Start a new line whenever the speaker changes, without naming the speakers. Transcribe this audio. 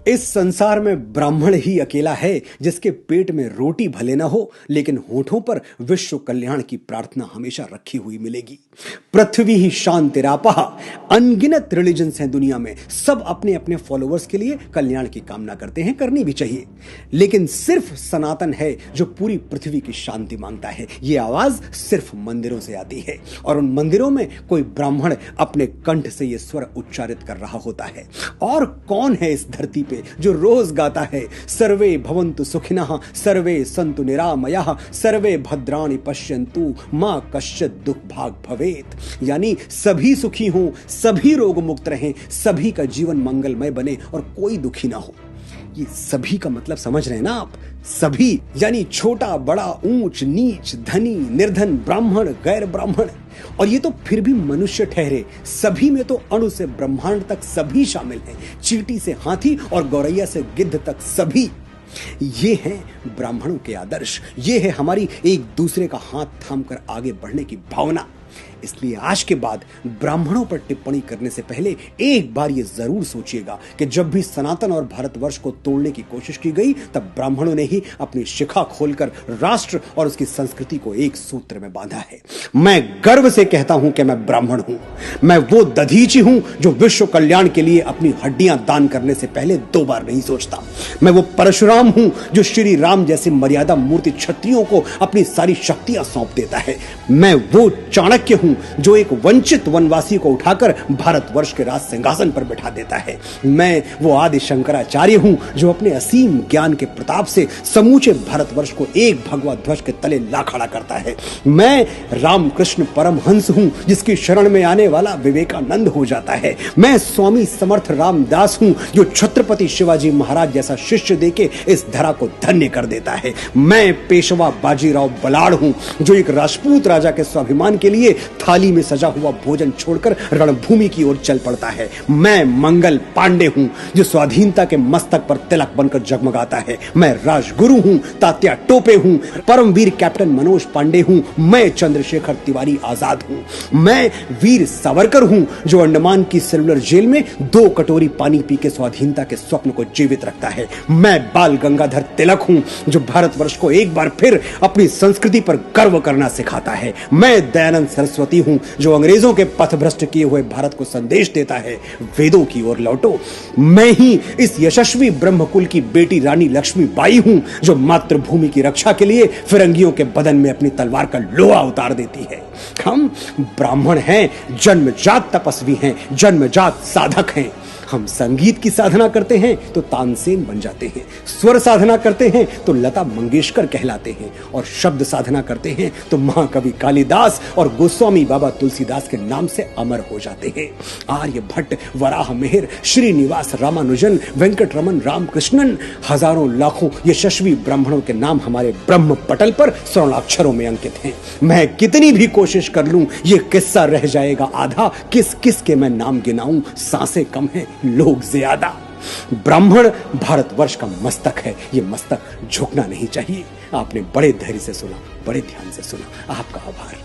इस संसार में ब्राह्मण ही अकेला है जिसके पेट में रोटी भले ना हो लेकिन होठों पर विश्व कल्याण की प्रार्थना हमेशा रखी हुई मिलेगी। पृथ्वी ही शांतिरापः। अनगिनत रिलीजन्स हैं दुनिया में, सब अपने अपने फॉलोअर्स के लिए कल्याण की कामना करते हैं, करनी भी चाहिए, लेकिन सिर्फ सनातन है जो पूरी पृथ्वी की शांति मांगता है। यह आवाज सिर्फ मंदिरों से आती है और उन मंदिरों में कोई ब्राह्मण अपने कंठ से यह स्वर उच्चारित कर रहा होता है। और कौन है इस धरती पे जो रोज गाता है सर्वे भवन्तु सुखिनः सर्वे सन्तु निरामयाः सर्वे भद्राणि पश्यन्तु मां कश्चित् दुख भाग भवेत, यानी सभी सुखी हों, सभी रोग मुक्त रहें, सभी का जीवन मंगलमय बने और कोई दुखी ना हो। ये सभी का मतलब समझ रहे हैं ना आप? सभी यानी छोटा बड़ा, ऊंच नीच, धनी निर्धन, ब्राह्मण गैर ब्राह्मण, और ये तो फिर भी मनुष्य ठहरे, सभी में तो अणु से ब्रह्मांड तक सभी शामिल हैं, चींटी से हाथी और गौरैया से गिद्ध तक सभी। ये हैं ब्राह्मणों के आदर्श, ये है हमारी एक दूसरे का हाथ थामकर आगे बढ़ने की भावना। इसलिए आज के बाद ब्राह्मणों पर टिप्पणी करने से पहले एक बार यह जरूर सोचिएगा कि जब भी सनातन और भारतवर्ष को तोड़ने की कोशिश की गई तब ब्राह्मणों ने ही अपनी शिखा खोलकर राष्ट्र और उसकी संस्कृति को एक सूत्र में बांधा है। मैं गर्व से कहता हूं कि मैं ब्राह्मण हूं। मैं वो दधीची हूं जो विश्व कल्याण के लिए अपनी हड्डियां दान करने से पहले 2 बार नहीं सोचता। मैं वो परशुराम हूं जो श्री राम जैसी मर्यादा मूर्ति क्षत्रियों को अपनी सारी शक्तियां सौंप देता है। मैं वो चाणक्य हूं जो एक वंचित वनवासी को उठाकर भारतवर्ष के राज सिंहासन पर बिठा देता है। मैं वो आदि शंकराचार्य हूं जो अपने असीम ज्ञान के प्रताप से समूचे भारतवर्ष को एक भगवा ध्वज के तले ला खड़ा करता है। मैं रामकृष्ण परमहंस हूं जिसकी शरण में आने वाला विवेकानंद हो जाता है। मैं स्वामी समर्थ रामदास हूं जो छत्रपति शिवाजी महाराज जैसा शिष्य देके इस धरा को धन्य कर देता है। मैं पेशवा बाजीराव बलाड़ हूं जो एक राजपूत राजा के स्वाभिमान के लिए थाली में सजा हुआ भोजन छोड़कर रणभूमि की ओर चल पड़ता है। मैं मंगल पांडे हूं जो स्वाधीनता के मस्तक पर तिलक बनकर जगमगाता है। मैं राजगुरु हूं, तात्या टोपे हूं, परमवीर कैप्टन मनोज पांडे हूं। मैं चंद्रशेखर तिवारी आजाद हूं। मैं वीर सावरकर हूं जो अंडमान की सेलुलर जेल में 2 कटोरी पानी पी के स्वाधीनता के स्वप्न को जीवित रखता है। मैं बाल गंगाधर तिलक हूं जो भारतवर्ष को एक बार फिर अपनी संस्कृति पर गर्व करना सिखाता है। मैं दयानंद सरस्वती हूं जो अंग्रेजों के पथभ्रष्ट किए हुए भारत को संदेश देता है, वेदों की ओर लौटो। मैं ही इस यशस्वी ब्रह्मकुल की बेटी रानी लक्ष्मीबाई हूं जो मातृभूमि की रक्षा के लिए फिरंगियों के बदन में अपनी तलवार का लोहा उतार देती है। हम ब्राह्मण हैं, जन्मजात तपस्वी हैं, जन्मजात साधक हैं। हम संगीत की साधना करते हैं तो तानसेन बन जाते हैं, स्वर साधना करते हैं तो लता मंगेशकर कहलाते हैं, और शब्द साधना करते हैं तो महाकवि कालिदास और गोस्वामी बाबा तुलसीदास के नाम से अमर हो जाते हैं। आर्यभट्ट, वराह मिहिर, श्रीनिवास रामानुजन, वेंकट रमन रामकृष्णन, हजारों लाखों यशस्वी ब्राह्मणों के नाम हमारे ब्रह्म पटल पर स्वर्णाक्षरों में अंकित हैं। मैं कितनी भी कोशिश कर लूं ये किस्सा रह जाएगा आधा। किस किस के मैं नाम गिनाऊं, सांसें कम हैं, लोग ज्यादा। ब्राह्मण भारतवर्ष का मस्तक है, ये मस्तक झुकना नहीं चाहिए। आपने बड़े धैर्य से सुना, बड़े ध्यान से सुना, आपका आभार।